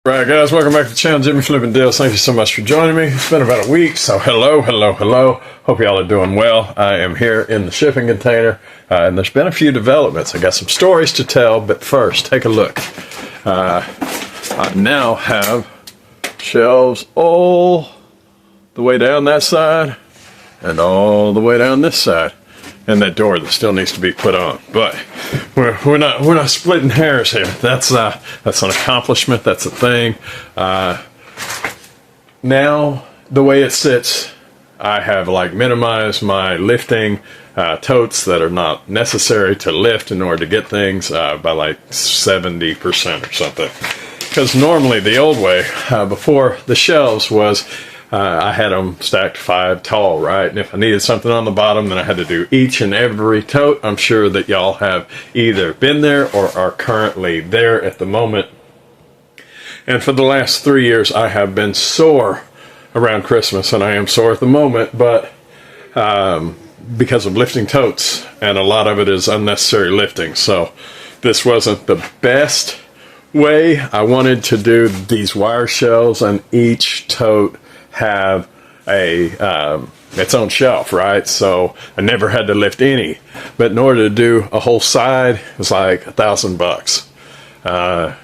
Right, guys, welcome back to the channel. Jimmy Flippin' Deals. Thank you so much for joining me. It's been about a week, so hello. Hope y'all are doing well. I am here in the shipping container, and there's been a few developments. I got some stories to tell, but first, take a look. I now have shelves all the way down that side and all the way down this side, and that door that still needs to be put on. But we're not splitting hairs here. That's an accomplishment. That's a thing. Now the way it sits, I have like minimized my lifting totes that are not necessary to lift in order to get things by like 70% or something. Because normally the old way before the shelves was I had them stacked 5 tall, right? And if I needed something on the bottom, then I had to do each and every tote. I'm sure that y'all have either been there or are currently there at the moment. And for the last 3 years, I have been sore around Christmas, and I am sore at the moment, but because of lifting totes, and a lot of it is unnecessary lifting. So this wasn't the best way. I wanted to do these wire shelves, and each tote have a its own shelf, right? So I never had to lift any, but in order to do a whole side, it was like $1,000.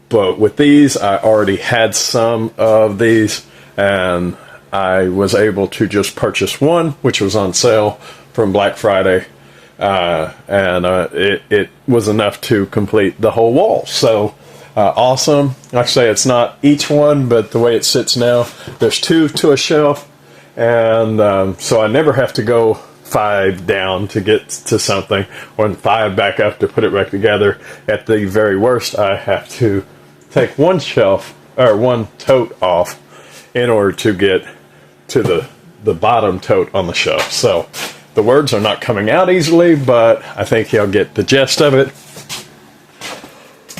But with these, I already had some of these, and I was able to just purchase one, which was on sale from Black Friday, and it was enough to complete the whole wall. So awesome. Like I say, it's not each one, but the way it sits now, there's 2 to a shelf, and so I never have to go 5 down to get to something, or 5 back up to put it back together. At the very worst, I have to take one shelf or one tote off in order to get to the bottom tote on the shelf. So the words are not coming out easily, but I think y'all get the gist of it.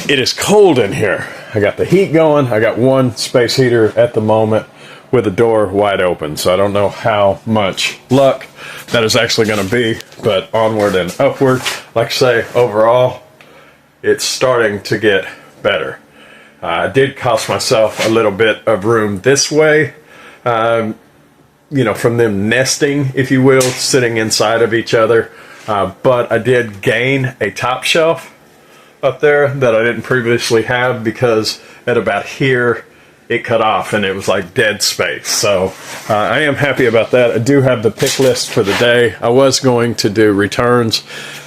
It is cold in here. I got the heat going. I got one space heater at the moment with the door wide open, so I don't know how much luck that is actually going to be, but onward and upward. Like I say, overall, it's starting to get better. I did cost myself a little bit of room this way, you know, from them nesting, if you will, sitting inside of each other, but I did gain a top shelf up there that I didn't previously have, because at about here it cut off and it was like dead space. So I am happy about that. I do have the pick list for the day. I was going to do returns,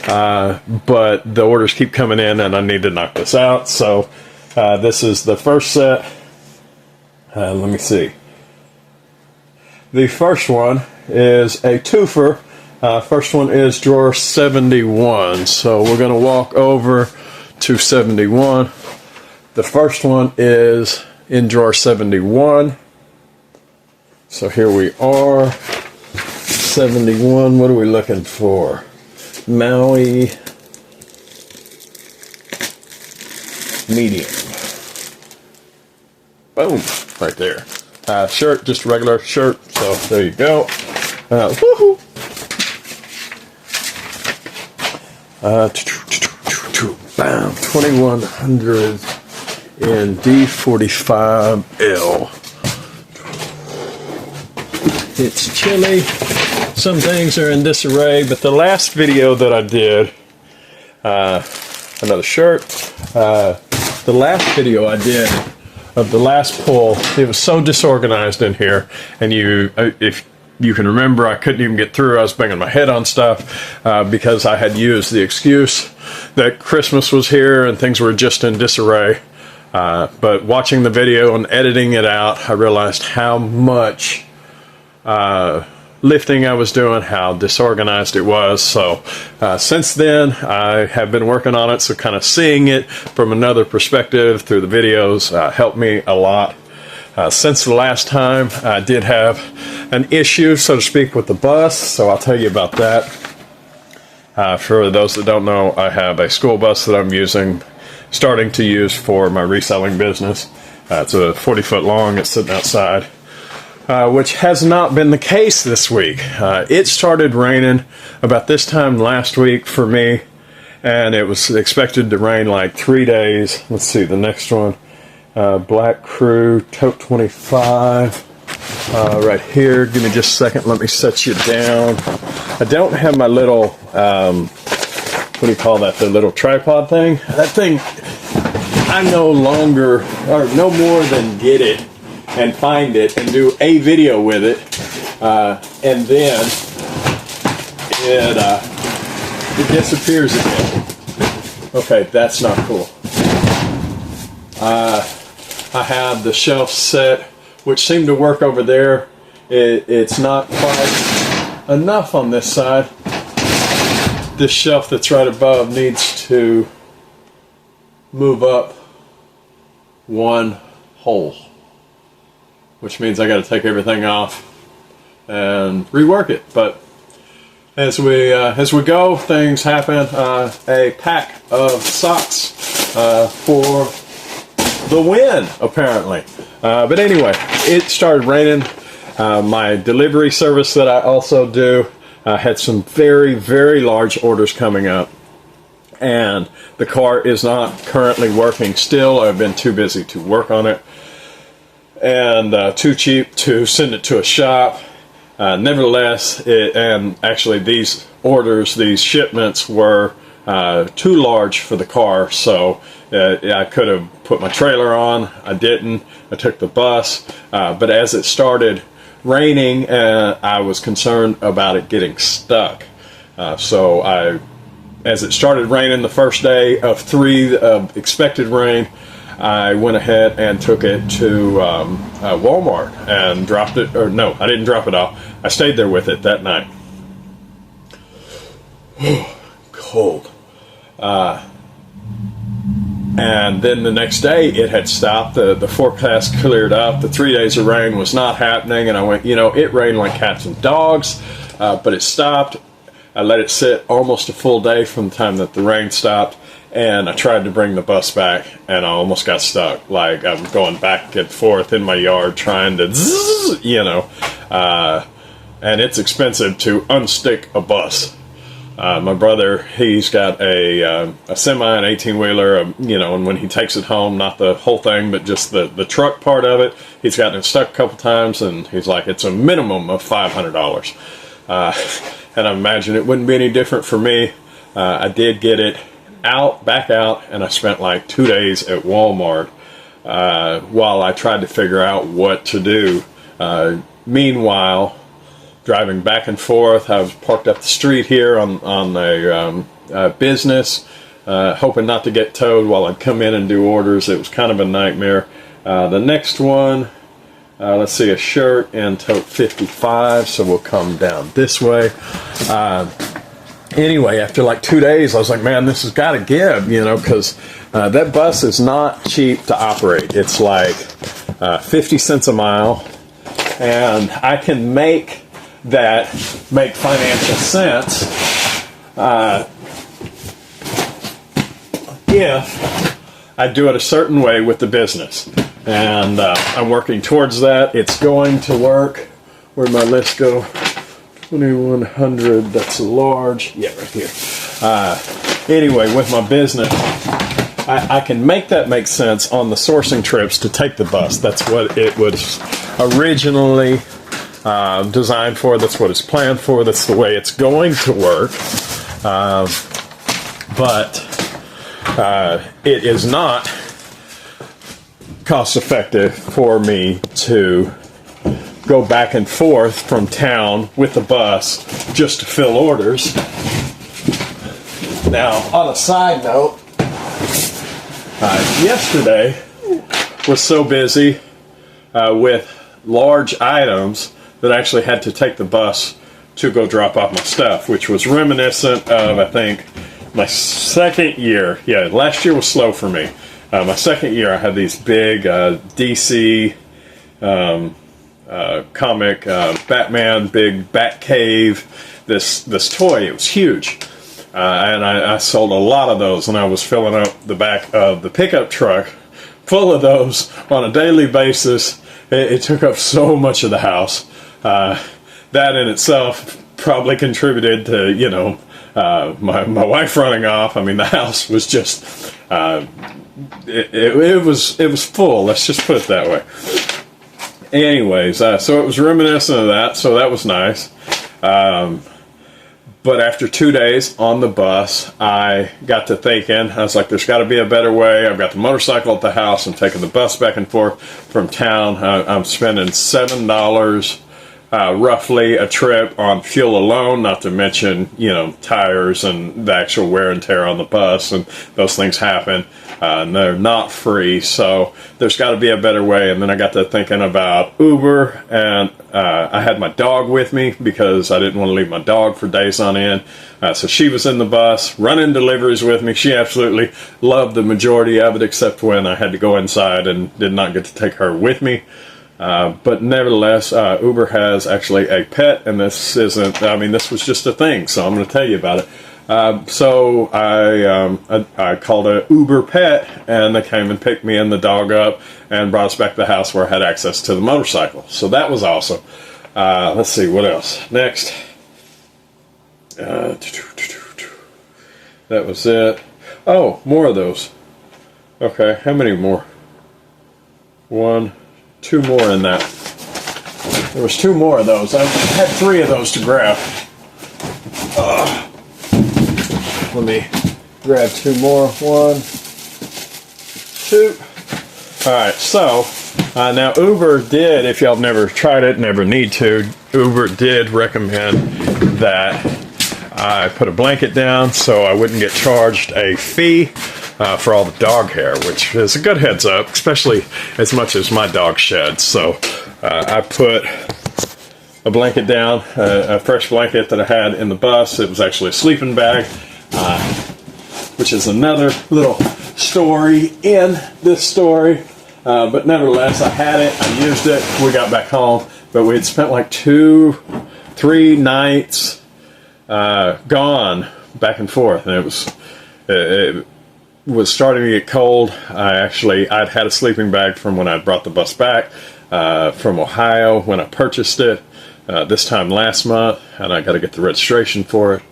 but the orders keep coming in and I need to knock this out. So this is the first set. Let me see. The first one is a twofer. First one is drawer 71. So we're going to walk over to 71. The first one is in drawer 71. So here we are. 71. What are we looking for? Maui medium. Boom. Right there. Shirt, just a regular shirt. So there you go. Woohoo! Bam, 2100 in D45L. It's chilly. Some things are in disarray, but the last video that I did, another shirt, the last video I did of the last pull, it was so disorganized in here, and if you can remember, I couldn't even get through. I was banging my head on stuff because I had used the excuse that Christmas was here and things were just in disarray. But watching the video and editing it out, I realized how much lifting I was doing, how disorganized it was. So since then, I have been working on it. So kind of seeing it from another perspective through the videos helped me a lot. Since the last time, I did have an issue, so to speak, with the bus, so I'll tell you about that. For those that don't know, I have a school bus that I'm starting to use for my reselling business. It's a 40-foot long, it's sitting outside, which has not been the case this week. It started raining about this time last week for me, and it was expected to rain like 3 days. Let's see, the next one Black Crew Tote 25 right here. Give me just a second. Let me set you down. I don't have my little, what do you call that? The little tripod thing. That thing, I no longer, or no more than get it and find it and do a video with it, and then it disappears again. Okay, that's not cool. I have the shelf set, which seemed to work over there. It's not quite enough on this side. This shelf that's right above needs to move up one hole, which means I got to take everything off and rework it. But as we go, things happen. A pack of socks for the win, apparently. But anyway, it started raining. My delivery service that I also do had some very, very large orders coming up, and the car is not currently working still. I've been too busy to work on it, and too cheap to send it to a shop. Nevertheless, and actually these orders, these shipments were too large for the car, so I could have put my trailer on. I didn't. I took the bus, but as it started raining, I was concerned about it getting stuck. So as it started raining the first day of 3 of expected rain, I went ahead and took it to Walmart and dropped it. Or no, I didn't drop it off. I stayed there with it that night. Cold. And then the next day it had stopped. The forecast cleared up. The 3 days of rain was not happening, and I went, it rained like cats and dogs, but it stopped. I let it sit almost a full day from the time that the rain stopped, and I tried to bring the bus back, and I almost got stuck. Like, I'm going back and forth in my yard trying to zzz, and it's expensive to unstick a bus. My brother, he's got a semi, an 18-wheeler, and when he takes it home, not the whole thing, but just the truck part of it, he's gotten it stuck a couple times, and he's like, it's a minimum of $500. And I imagine it wouldn't be any different for me. I did get it back out, and I spent like 2 days at Walmart while I tried to figure out what to do. Meanwhile, driving back and forth, I was parked up the street here on a business, hoping not to get towed while I'd come in and do orders. It was kind of a nightmare. The next one, let's see, a shirt in tote 55, so we'll come down this way. Anyway, after like 2 days, I was like, man, this has got to give, because that bus is not cheap to operate. It's like 50 cents a mile, and I can make financial sense if I do it a certain way with the business. And I'm working towards that. It's going to work. Where'd my list go? 2100, that's a large. Yeah, right here. Anyway, with my business, I can make that make sense on the sourcing trips to take the bus. That's what it was originally designed for. That's what it's planned for. That's the way it's going to work. But it is not cost effective for me to go back and forth from town with the bus just to fill orders. Now, on a side note, yesterday was so busy with large items that I actually had to take the bus to go drop off my stuff, which was reminiscent of, I think, my second year. Yeah, last year was slow for me. My second year, I had these big DC comic Batman, big Batcave, this toy. It was huge. And I sold a lot of those, and I was filling up the back of the pickup truck full of those on a daily basis. It took up so much of the house. That in itself probably contributed to, my wife running off. I mean, the house was just it was full. Let's just put it that way. Anyways, so it was reminiscent of that, so that was nice. But after 2 days on the bus, I got to thinking, I was like, there's got to be a better way. I've got the motorcycle at the house. I'm taking the bus back and forth from town. I'm spending $7 roughly a trip on fuel alone, not to mention, tires and the actual wear and tear on the bus, and those things happen. And they're not free, so there's got to be a better way. And then I got to thinking about Uber, and I had my dog with me because I didn't want to leave my dog for days on end. So she was in the bus, running deliveries with me. She absolutely loved the majority of it, except when I had to go inside and did not get to take her with me. But nevertheless, Uber has actually a pet, and this was just a thing, so I'm going to tell you about it. So I called a Uber Pet, and they came and picked me and the dog up and brought us back to the house where I had access to the motorcycle. So that was awesome. Let's see, what else? Next. That was it. Oh, more of those. Okay, how many more? 1, 2 more in that. There was 2 more of those. I had 3 of those to grab. Let me grab 2 more. 1, 2. Alright, so now Uber did, if y'all have never tried it, never need to, Uber did recommend that I put a blanket down so I wouldn't get charged a fee for all the dog hair, which is a good heads up, especially as much as my dog sheds. So I put a blanket down, a fresh blanket that I had in the bus. It was actually a sleeping bag, which is another little story in this story. But nevertheless, I had it, I used it, we got back home, but we had spent like 2-3 nights gone back and forth, and it was starting to get cold. I'd had a sleeping bag from when I brought the bus back from Ohio when I purchased it this time last month, and I got to get the registration for it.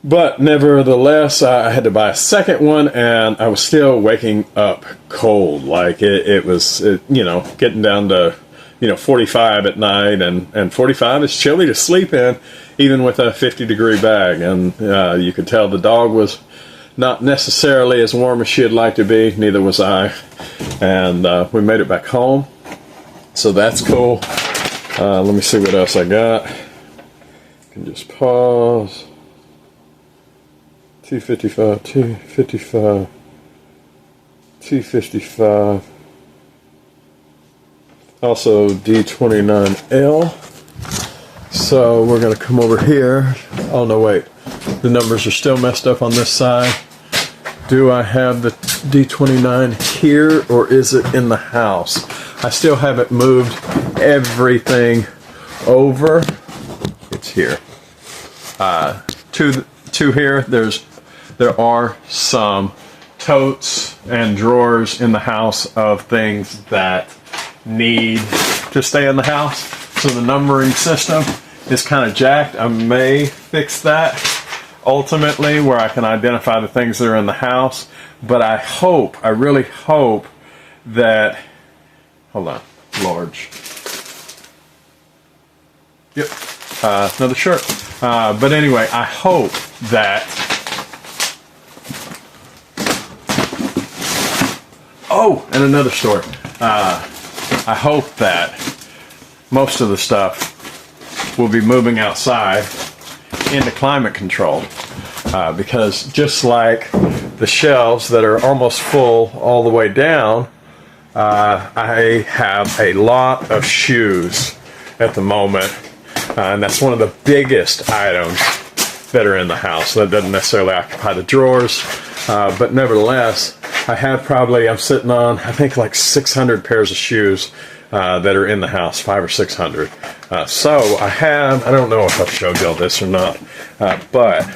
But nevertheless, I had to buy a second one, and I was still waking up cold. Like it was getting down to 45 at night, and 45 is chilly to sleep in, even with a 50-degree bag. And you could tell the dog was not necessarily as warm as she'd like to be. Neither was I. And we made it back home, so that's cool. Let me see what else I got. I can just pause. 255, 255, 255. Also D29L. So we're going to come over here. Oh no, wait. The numbers are still messed up on this side. Do I have the D29 here, or is it in the house? I still haven't moved everything over. It's here. To here, there are some totes and drawers in the house of things that need to stay in the house. So the numbering system is kind of jacked. I may fix that ultimately, where I can identify the things that are in the house. But I really hope that, hold on, large. Yep, another shirt. But anyway, I hope that, oh, and another story. I hope that most of the stuff will be moving outside into climate control, because just like the shelves that are almost full all the way down, I have a lot of shoes at the moment, and that's one of the biggest items that are in the house. That doesn't necessarily occupy the drawers, but nevertheless, I'm sitting on, I think, like 600 pairs of shoes that are in the house, 500 or 600. So I don't know if I've showed y'all this or not, but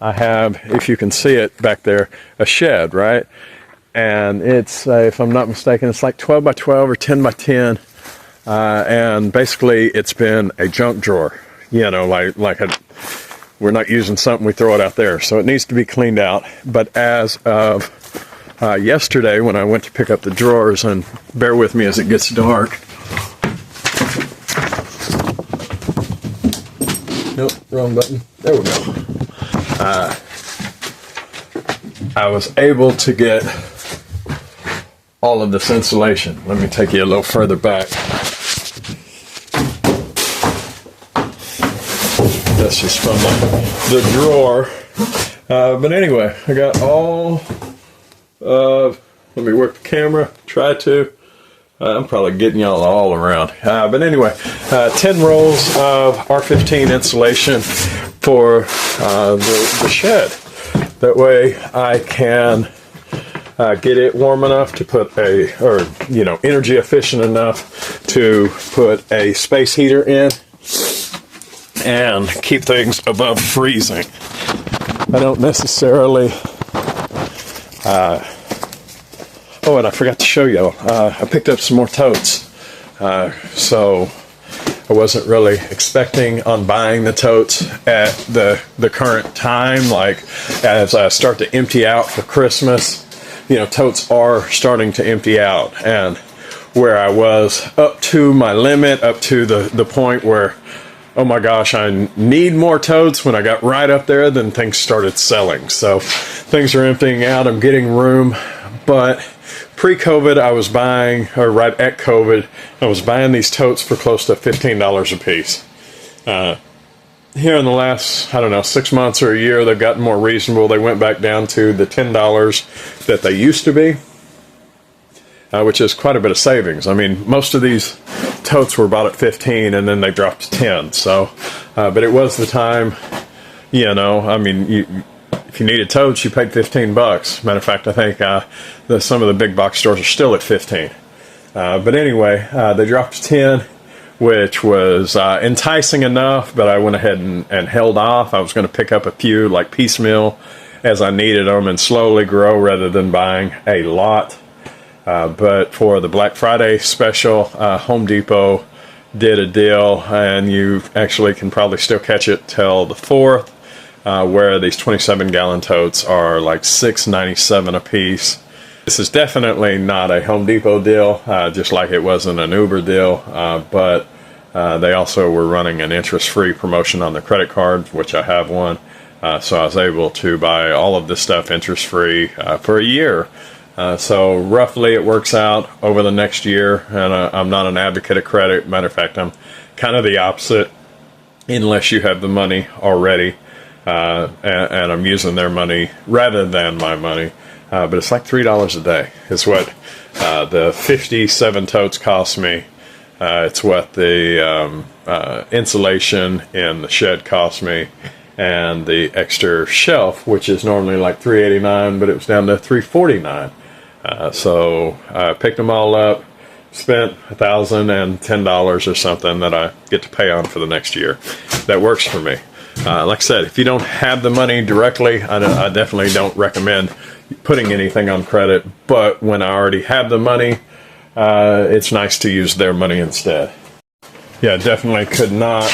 I have, if you can see it back there, a shed, right? And it's, if I'm not mistaken, it's like 12 by 12 or 10 by 10. And basically it's been a junk drawer, like we're not using something, we throw it out there. So it needs to be cleaned out. But as of yesterday, when I went to pick up the drawers, and bear with me as it gets dark. Nope, wrong button. There we go. I was able to get all of this insulation. Let me take you a little further back. That's just from the drawer. But anyway, I got all of, let me work the camera, try to. I'm probably getting y'all all around. But anyway, 10 rolls of R15 insulation for the shed. That way I can get it warm enough to put energy efficient enough to put a space heater in and keep things above freezing. I don't necessarily, oh, and I forgot to show y'all, I picked up some more totes. So I wasn't really expecting on buying the totes at the current time. Like, as I start to empty out for Christmas, totes are starting to empty out. And where I was up to my limit, up to the point where, oh my gosh, I need more totes, when I got right up there, then things started selling. So things are emptying out. I'm getting room. But pre-COVID, I was buying, or right at COVID, I was buying these totes for close to $15 a piece. Here in the last, 6 months or a year, they've gotten more reasonable. They went back down to the $10 that they used to be, which is quite a bit of savings. I mean, most of these totes were bought at 15 and then they dropped to 10. So, but it was the time, if you needed totes, you paid $15. Matter of fact, I think some of the big box stores are still at 15. But anyway, they dropped to 10, which was enticing enough, but I went ahead and held off. I was going to pick up a few, like piecemeal, as I needed them and slowly grow rather than buying a lot. But for the Black Friday special, Home Depot did a deal, and you actually can probably still catch it till the 4th. Where these 27-gallon totes are like $6.97 a piece. This is definitely not a Home Depot deal, just like it wasn't an Uber deal, but they also were running an interest-free promotion on the credit card, which I have one, so I was able to buy all of this stuff interest-free for a year. So roughly it works out over the next year, and I'm not an advocate of credit. Matter of fact, I'm kind of the opposite, unless you have the money already. And I'm using their money rather than my money. But it's like $3 a day is what the 57 totes cost me. It's what the insulation in the shed cost me, and the extra shelf, which is normally like $3.89, but it was down to $3.49. So I picked them all up, spent $1,010 or something that I get to pay on for the next year. That works for me. Like I said, if you don't have the money directly, I definitely don't recommend putting anything on credit. But when I already have the money, it's nice to use their money instead. Yeah, definitely could not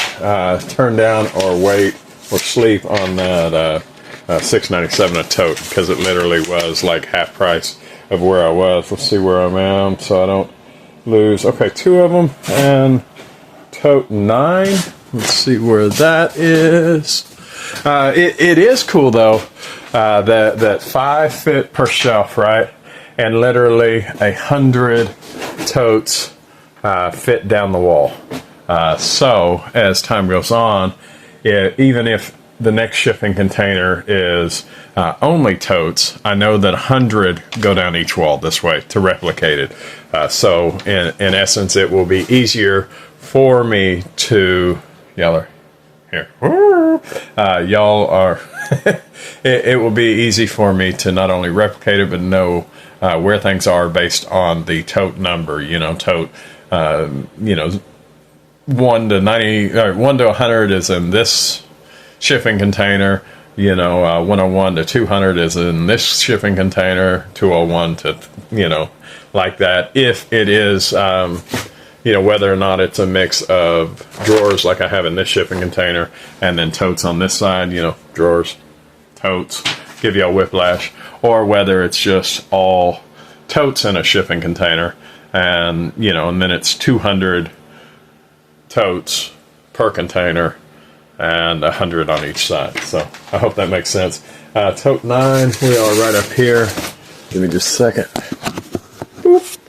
turn down or wait or sleep on that $6.97 a tote, because it literally was like half price of where I was. Let's see where I am so I don't lose. Okay, 2 of them, and tote 9. Let's see where that is. It is cool though, that 5 fit per shelf, right? And literally 100 totes fit down the wall. So as time goes on, even if the next shipping container is only totes, I know that 100 go down each wall this way to replicate it. So in essence, it will be easier for me to, y'all are here. Y'all are, it will be easy for me to not only replicate it, but know where things are based on the tote number, tote, 1 to 90, or 1 to 100 is in this shipping container, 101 to 200 is in this shipping container, 201 to, like that. If it is, whether or not it's a mix of drawers like I have in this shipping container and then totes on this side, drawers, totes, give you a whiplash, or whether it's just all totes in a shipping container and, and then it's 200 totes per container and 100 on each side. So I hope that makes sense. Tote 9, we are right up here. Give me just a second. Boop.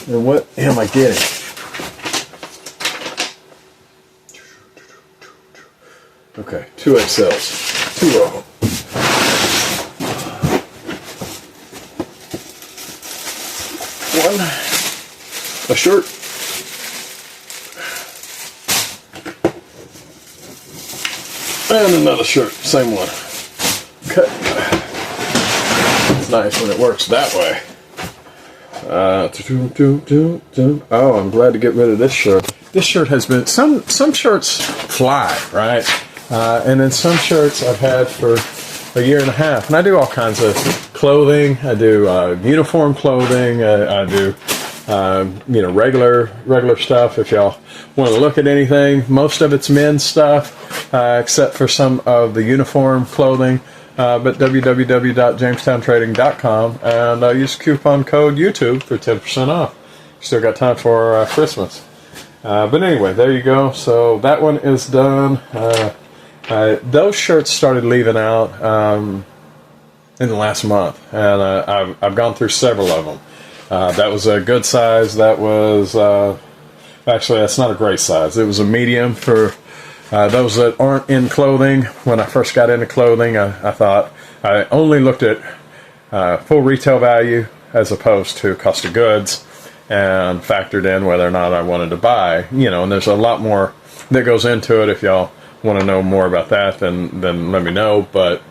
And what am I getting? Okay, 2 XLs, 2 of them. One, a shirt. And another shirt, same one. Okay. It's nice when it works that way. Oh, I'm glad to get rid of this shirt. This shirt has been, some shirts fly, right? And then some shirts I've had for a year and a half. And I do all kinds of clothing. I do uniform clothing. I do, regular stuff. If y'all want to look at anything, most of it's men's stuff, except for some of the uniform clothing. But www.jamestown.trading.com and use coupon code YouTube for 10% off. Still got time for Christmas. But anyway, there you go. So that one is done. Those shirts started leaving out in the last month, and I've gone through several of them. That was a good size. That was actually, that's not a great size. It was a medium for those that aren't in clothing. When I first got into clothing, I thought I only looked at full retail value as opposed to cost of goods, and factored in whether or not I wanted to buy. And there's a lot more that goes into it. If y'all want to know more about that, then let me know. But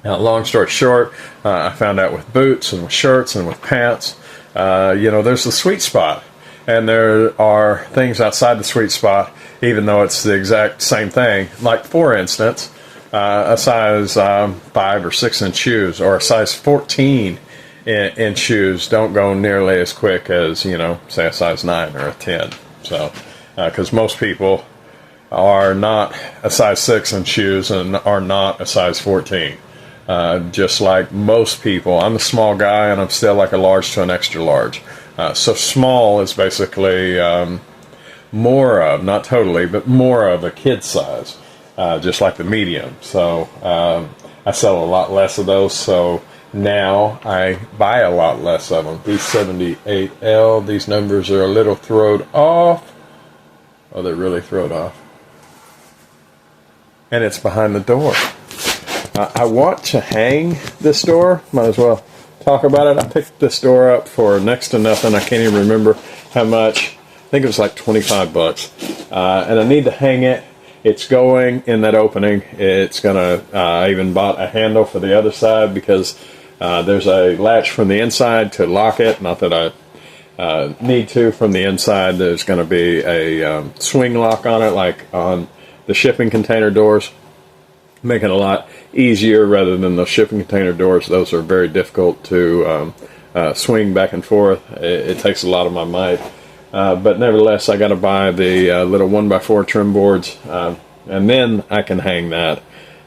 long story short, I found out with boots and with shirts and with pants, there's the sweet spot. And there are things outside the sweet spot, even though it's the exact same thing. Like, for instance, a size 5 or 6 inch shoes, or a size 14 in shoes don't go nearly as quick as, say a size 9 or a 10. So, because most people are not a size 6 in shoes and are not a size 14. Just like most people, I'm a small guy and I'm still like a large to an extra large. So small is basically more of, not totally, but more of a kid size, just like the medium. So I sell a lot less of those, so now I buy a lot less of them. B78L, these numbers are a little thrown off. Oh, they're really thrown off. And it's behind the door. I want to hang this door, might as well talk about it. I picked this door up for next to nothing. I can't even remember how much. I think it was like 25 bucks. And I need to hang it. It's going in that opening. It's gonna, I even bought a handle for the other side because there's a latch from the inside to lock it. Not that I need to from the inside. There's gonna be a swing lock on it, like on the shipping container doors. Make it a lot easier rather than the shipping container doors. Those are very difficult to swing back and forth. It takes a lot of my might. But nevertheless, I got to buy the little 1x4 trim boards, and then I can hang that.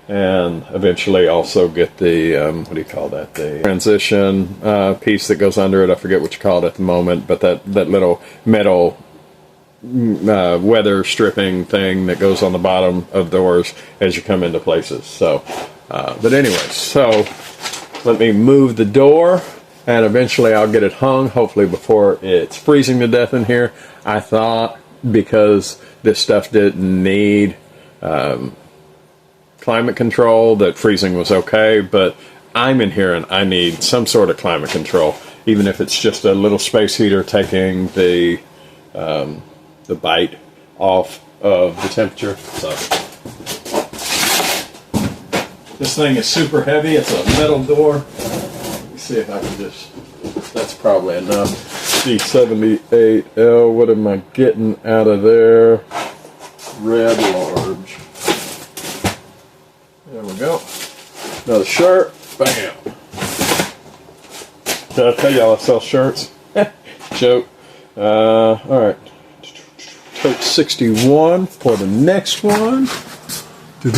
And eventually also get the, what do you call that? The transition piece that goes under it. I forget what you call it at the moment, but that little metal weather stripping thing that goes on the bottom of doors as you come into places. So but anyway, so let me move the door and eventually I'll get it hung, hopefully before it's freezing to death in here. I thought because this stuff didn't need climate control that freezing was okay, but I'm in here and I need some sort of climate control, even if it's just a little space heater taking the bite off of the temperature. So this thing is super heavy. It's a metal door. Let me see if I can just, that's probably enough. C78L, what am I getting out of there? Red large. There we go. Another shirt. Bam. Did I tell y'all I sell shirts? Joke. All right. Tote 61 for the next one. Here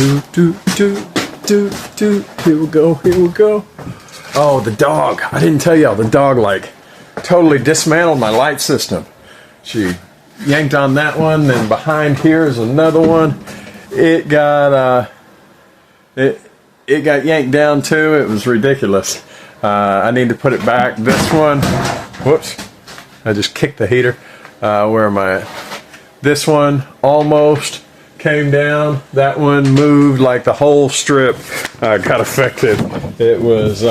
we go, here we go. Oh, the dog. I didn't tell y'all, the dog, like, totally dismantled my light system. She yanked on that one, then behind here is another one. It got, it got yanked down too. It was ridiculous. I need to put it back. This one, whoops, I just kicked the heater. Where am I at? This one almost came down. That one moved, like the whole strip got affected. It was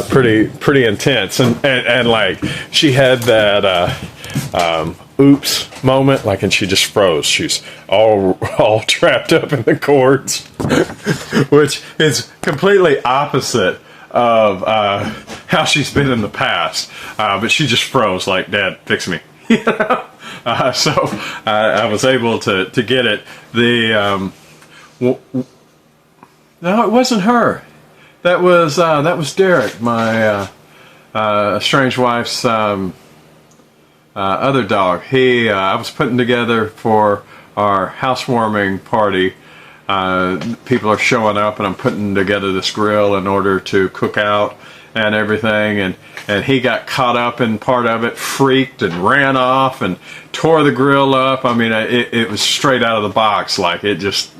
pretty intense, and like she had that oops moment, like, and she just froze. She's all trapped up in the cords, which is completely opposite of how she's been in the past. But she just froze, like, Dad, fix me. You know? So I was able to get it. No, it wasn't her. That was Derek, my estranged wife's other dog. I was putting together for our housewarming party. People are showing up, and I'm putting together this grill in order to cook out and everything, and he got caught up in part of it, freaked and ran off and tore the grill up. I mean, it was straight out of the box, like it just,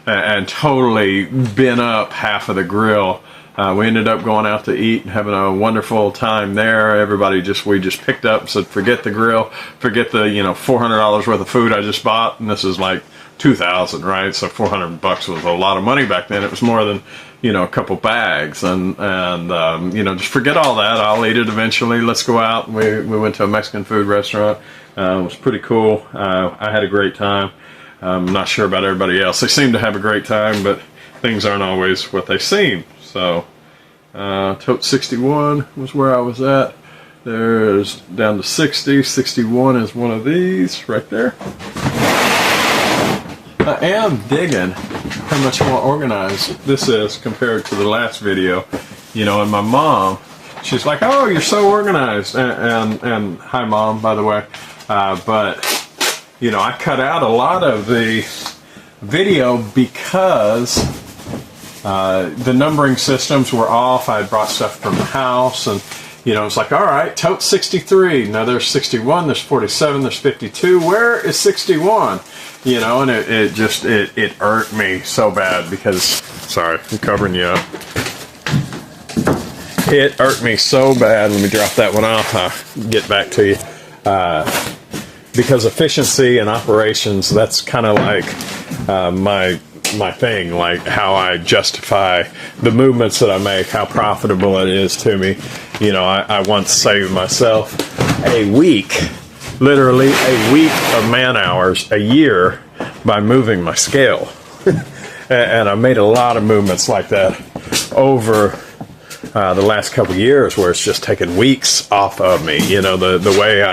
and totally bent up half of the grill. We ended up going out to eat and having a wonderful time there. We just picked up and said, forget the grill, forget the, $400 worth of food I just bought, and this is like $2,000, right? So $400 was a lot of money back then. It was more than, a couple bags, and just forget all that. I'll eat it eventually. Let's go out. We went to a Mexican food restaurant. It was pretty cool. I had a great time. I'm not sure about everybody else. They seem to have a great time, but things aren't always what they seem. So, tote 61 was where I was at. There's down to 60. 61 is one of these right there. I am digging how much more organized this is compared to the last video. And my mom, she's like, oh, you're so organized. And hi, Mom, by the way. But, I cut out a lot of the video because the numbering systems were off. I had brought stuff from the house, and it's like, all right, tote 63. Now there's 61, there's 47, there's 52. Where is 61? And it irked me so bad because, sorry, I'm covering you up. It irked me so bad. Let me drop that one off. I'll get back to you. Because efficiency and operations, that's kind of like my thing, like how I justify the movements that I make, how profitable it is to me. I once saved myself literally a week of man hours a year by moving my scale. And I made a lot of movements like that over the last couple of years, where it's just taken weeks off of me. The way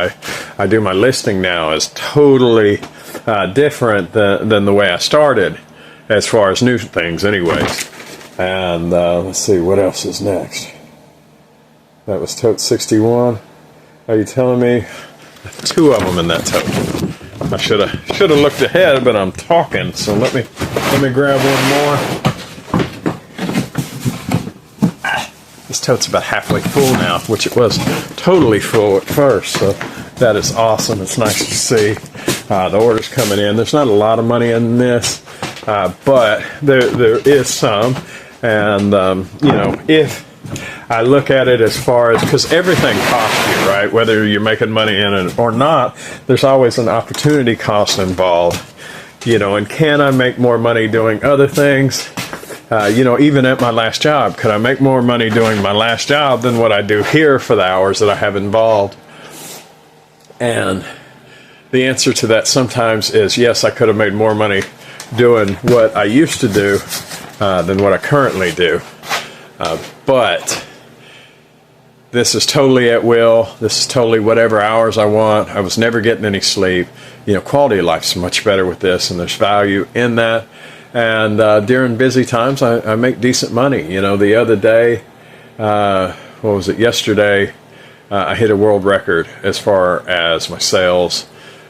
I do my listing now is totally different than the way I started, as far as new things anyways. And let's see, what else is next? That was tote 61. Are you telling me? 2 of them in that tote. I should have looked ahead, but I'm talking, so let me grab one more. This tote's about halfway full now, which it was totally full at first, so that is awesome. It's nice to see the orders coming in. There's not a lot of money in this, but there is some, and if I look at it as far as, because everything costs you, right? Whether you're making money in it or not, there's always an opportunity cost involved. And can I make more money doing other things? Even at my last job, could I make more money doing my last job than what I do here for the hours that I have involved? And the answer to that sometimes is yes, I could have made more money doing what I used to do than what I currently do. But this is totally at will. This is totally whatever hours I want. I was never getting any sleep. Quality of life's much better with this, and there's value in that. And during busy times, I make decent money. The other day, yesterday, I hit a world record as far as my sales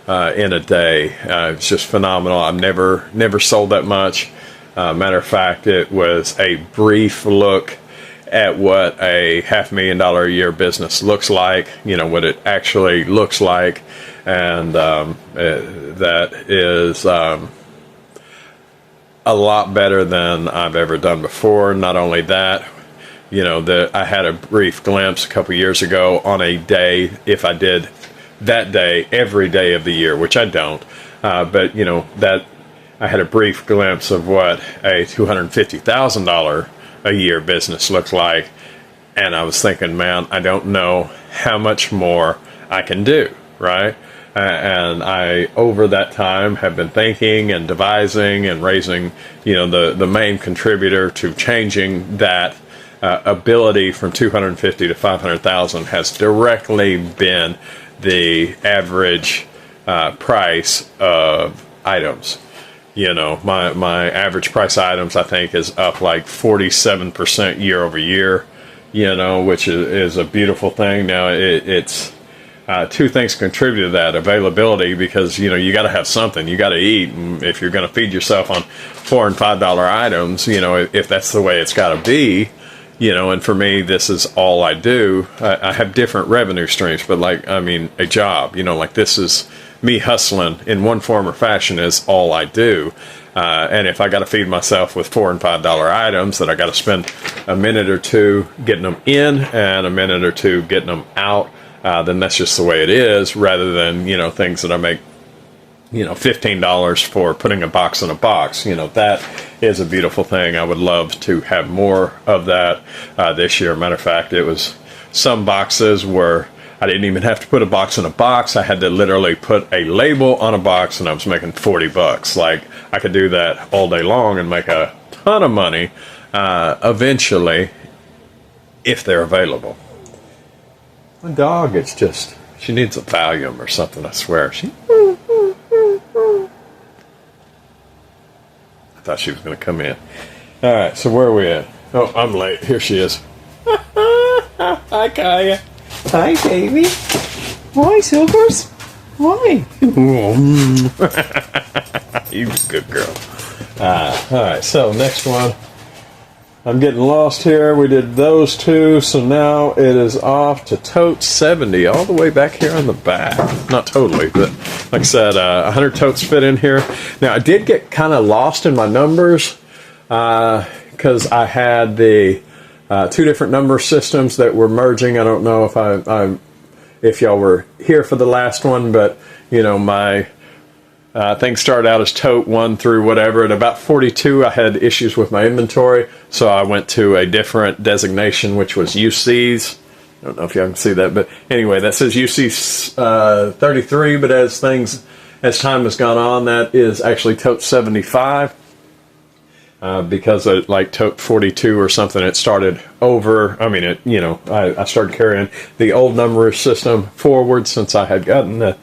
in a day. It's just phenomenal. I've never sold that much. Matter of fact, it was a brief look at what a $500,000 a year business looks like, what it actually looks like. And that is a lot better than I've ever done before. Not only that, I had a brief glimpse a couple years ago on a day, if I did that day every day of the year, which I don't, but that I had a brief glimpse of what a $250,000 a year business looks like, and I was thinking, man, I don't know how much more I can do, right? And I, over that time, have been thinking and devising and raising, the main contributor to changing that ability from 250 to 500,000 has directly been the average price of items. My average price items, I think, is up like 47% year over year, which is a beautiful thing. Now, it's two things contribute to that: availability, because you got to have something, you got to eat, and if you're going to feed yourself on $4 and $5 items, if that's the way it's got to be, and for me, this is all I do. I have different revenue streams, but a job, this is me hustling in one form or fashion is all I do. And if I got to feed myself with $4 and $5 items that I got to spend a minute or two getting them in and a minute or two getting them out, then that's just the way it is, rather than, things that I make, $15 for putting a box in a box. That is a beautiful thing. I would love to have more of that this year. Matter of fact, it was some boxes where I didn't even have to put a box in a box. I had to literally put a label on a box, and I was making $40. Like, I could do that all day long and make a ton of money eventually if they're available. My dog, she needs a Valium or something, I swear. I thought she was going to come in. All right, so where are we at? Oh, I'm late. Here she is. Hi, Kaya. Hi, baby. Why, Silvers? Why? You're a good girl. All right, so next one. I'm getting lost here. We did those two, so now it is off to totes 70, all the way back here on the back. Not totally, but like I said, 100 totes fit in here. Now, I did get kind of lost in my numbers because I had the two different number systems that were merging. I don't know if y'all were here for the last one, but my things started out as tote 1 through whatever. At about 42, I had issues with my inventory, so I went to a different designation, which was UCs. I don't know if y'all can see that, but anyway, that says UC 33, but as time has gone on, that is actually tote 75. Because at like tote 42 or something, it started over. I mean, I started carrying the old number system forward since I had gotten the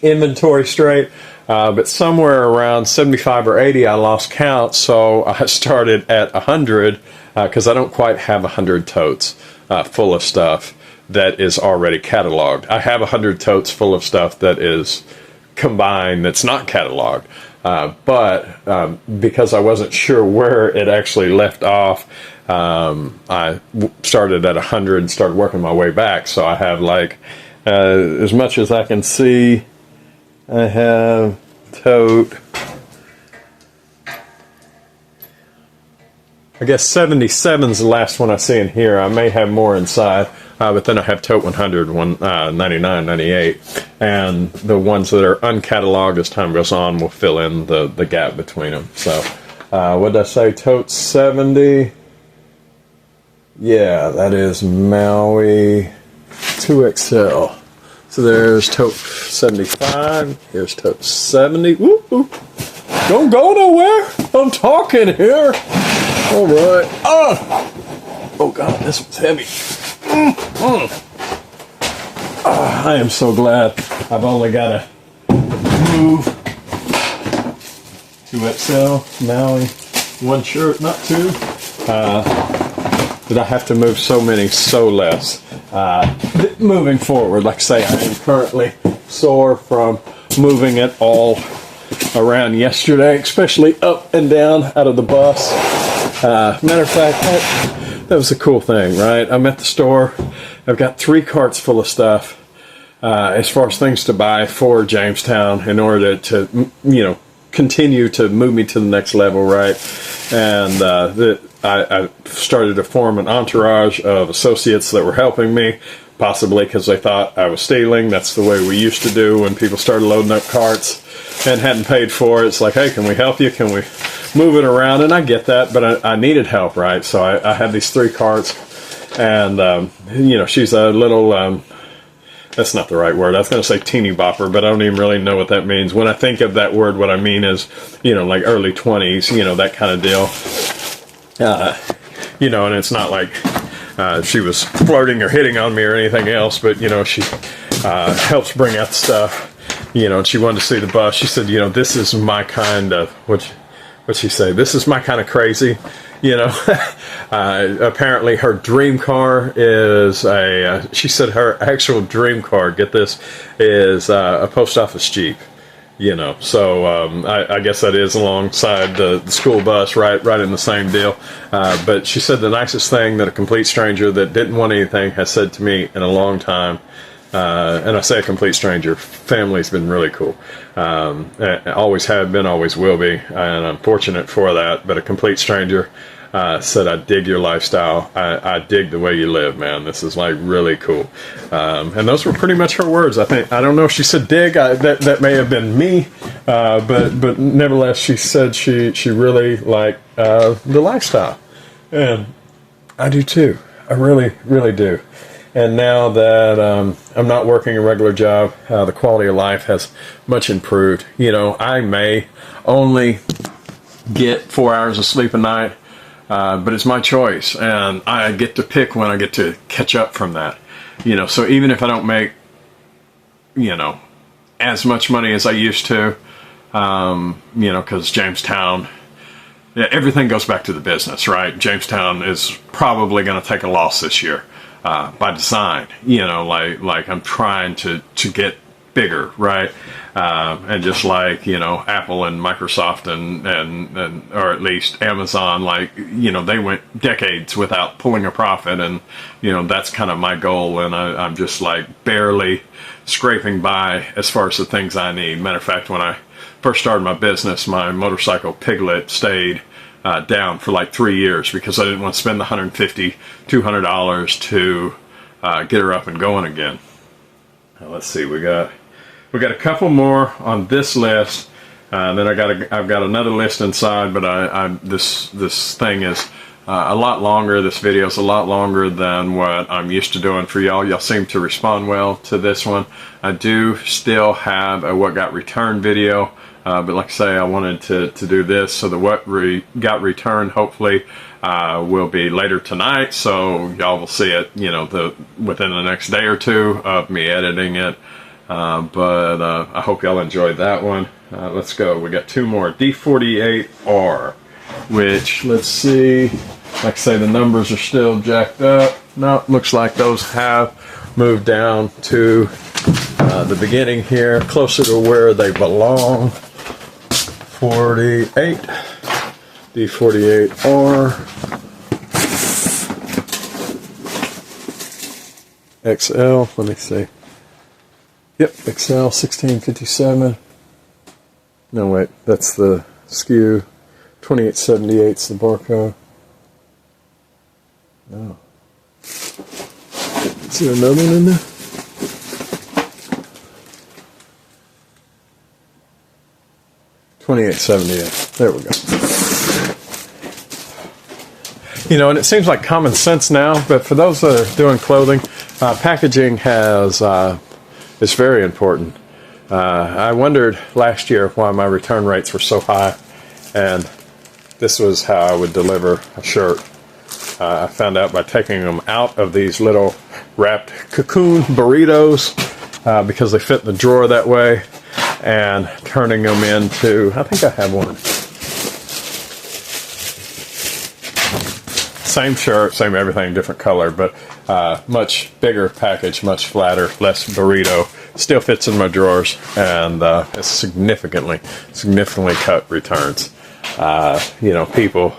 inventory straight. But somewhere around 75 or 80, I lost count. So I started at 100 because I don't quite have 100 totes full of stuff that is already cataloged. I have 100 totes full of stuff that is combined that's not cataloged. But because I wasn't sure where it actually left off, I started at 100 and started working my way back. So I have as much as I can see, I have tote, I guess 77 is the last one I see in here. I may have more inside. But then I have tote 100, 99, 98, and the ones that are uncatalogued as time goes on will fill in the gap between them. So, what did I say? Tote 70. Yeah, that is Maui 2XL. So there's tote 75. Here's tote 70. Woo, woo. Don't go nowhere. I'm talking here. All right. Oh God, this was heavy. I am so glad I've only got to move 2XL, Maui, one shirt, not two. that I have to move so many so less. Moving forward, like I say, I am currently sore from moving it all around yesterday, especially up and down out of the bus. Matter of fact, that was a cool thing, right? I'm at the store. I've got 3 carts full of stuff as far as things to buy for Jamestown in order to continue to move me to the next level, right? And I started to form an entourage of associates that were helping me, possibly because they thought I was stealing. That's the way we used to do when people started loading up carts and hadn't paid for it. It's like, hey, can we help you? Can we move it around? And I get that, but I needed help, right? So I had these 3 carts, and she's a little that's not the right word. I was going to say teeny bopper, but I don't even really know what that means. When I think of that word, what I mean is, like early 20s, that kind of deal. And it's not like she was flirting or hitting on me or anything else, but, she helps bring out stuff, and she wanted to see the bus. She said, this is my kind of, what'd she say? This is my kind of crazy. Apparently her dream car is she said her actual dream car, get this, is a post office Jeep, so I guess that is alongside the school bus, right in the same deal. But she said the nicest thing that a complete stranger that didn't want anything has said to me in a long time. And I say a complete stranger, family's been really cool. Always have been, always will be, and I'm fortunate for that. But a complete stranger said, I dig your lifestyle. I dig the way you live, man. This is like really cool. And those were pretty much her words. I don't know if she said dig. That may have been me. But nevertheless, she said she really liked the lifestyle. And I do too. I really, really do. And now that I'm not working a regular job, the quality of life has much improved. I may only get 4 hours of sleep a night, but it's my choice, and I get to pick when I get to catch up from that. So even if I don't make, as much money as I used to, because Jamestown, everything goes back to the business, right? Jamestown is probably going to take a loss this year. By design, like I'm trying to get bigger, right? And just like, Apple and Microsoft and or at least Amazon, they went decades without pulling a profit. And, that's kind of my goal. And I'm just like barely scraping by as far as the things I need. Matter of fact, when I first started my business, my motorcycle Piglet stayed down for like 3 years because I didn't want to spend the $150, $200 to get her up and going again. Now, let's see, we got a couple more on this list. Then I've got another list inside, but this thing is a lot longer. This video is a lot longer than what I'm used to doing for y'all. Y'all seem to respond well to this one. I do still have a what got returned video. But like I say, I wanted to do this so that what got returned hopefully will be later tonight, so y'all will see it, within the next day or two of me editing it. But I hope y'all enjoyed that one. Let's go. We got 2 more. D48R, which, let's see, like I say, the numbers are still jacked up. No, looks like those have moved down to the beginning here, closer to where they belong. 48, D48R, XL, let me see. Yep, XL 1657. No, wait, that's the SKU. 2878's the barcode. Oh. Is there another one in there? $28.78. There we go. And it seems like common sense now, but for those that are doing clothing, packaging is very important. I wondered last year why my return rates were so high, and this was how I would deliver a shirt. I found out by taking them out of these little wrapped cocoon burritos because they fit in the drawer that way, and turning them into, I think I have one, same shirt, same everything, different color, but much bigger package, much flatter, less burrito. Still fits in my drawers, and it's significantly cut returns. You know, people,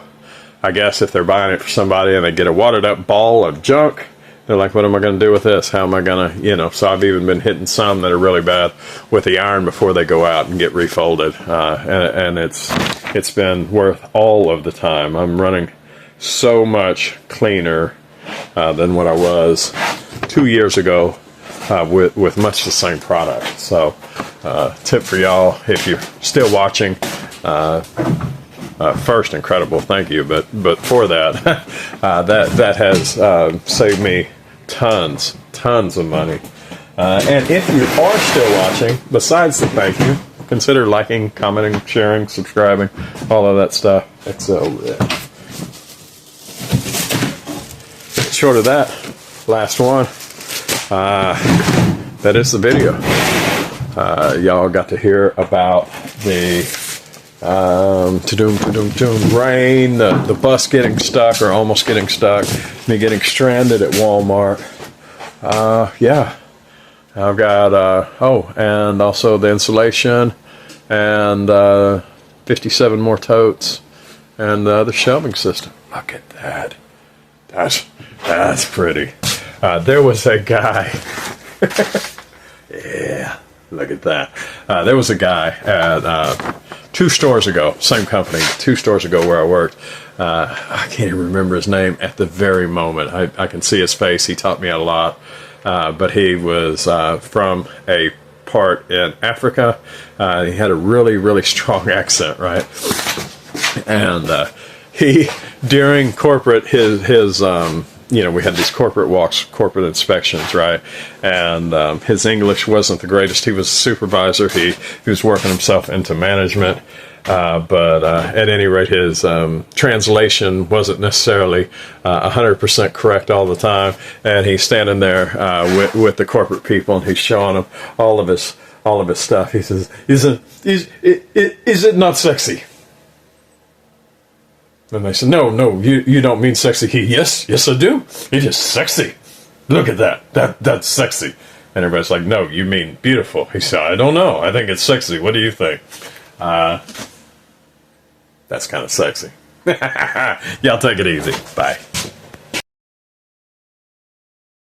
I guess if they're buying it for somebody and they get a watered up ball of junk, they're like, what am I going to do with this? How am I going to, you know, so I've even been hitting some that are really bad with the iron before they go out and get refolded. And it's been worth all of the time. I'm running so much cleaner than what I was 2 years ago with much the same product. So tip for y'all, if you're still watching, first, incredible, thank you. But for that, that has saved me tons of money. And if you are still watching, besides the thank you, consider liking, commenting, sharing, subscribing, all of that stuff. It's short of that, last one. That is the video. Y'all got to hear about the rain, the bus getting stuck or almost getting stuck, me getting stranded at Walmart. Yeah, I've got and also the insulation and 57 more totes and the shelving system. Look at that. That's pretty. There was a guy. Yeah, look at that. There was a guy at 2 stores ago, same company, 2 stores ago where I worked. I can't even remember his name at the very moment. I can see his face. He taught me a lot. But he was from a part in Africa. He had a really strong accent, right? And he, during corporate, his you know, we had these corporate walks, corporate inspections, right? And his English wasn't the greatest. He was a supervisor. He was working himself into management. But at any rate, his translation wasn't necessarily 100% correct all the time. And he's standing there with the corporate people, and he's showing them all of his stuff. He says, "Is it not sexy?" And they said, no, you don't mean sexy. Yes, I do. It is sexy. Look at that. That's sexy. And everybody's like, no, you mean beautiful. He said, I don't know. I think it's sexy. What do you think? That's kind of sexy. Y'all take it easy. Bye.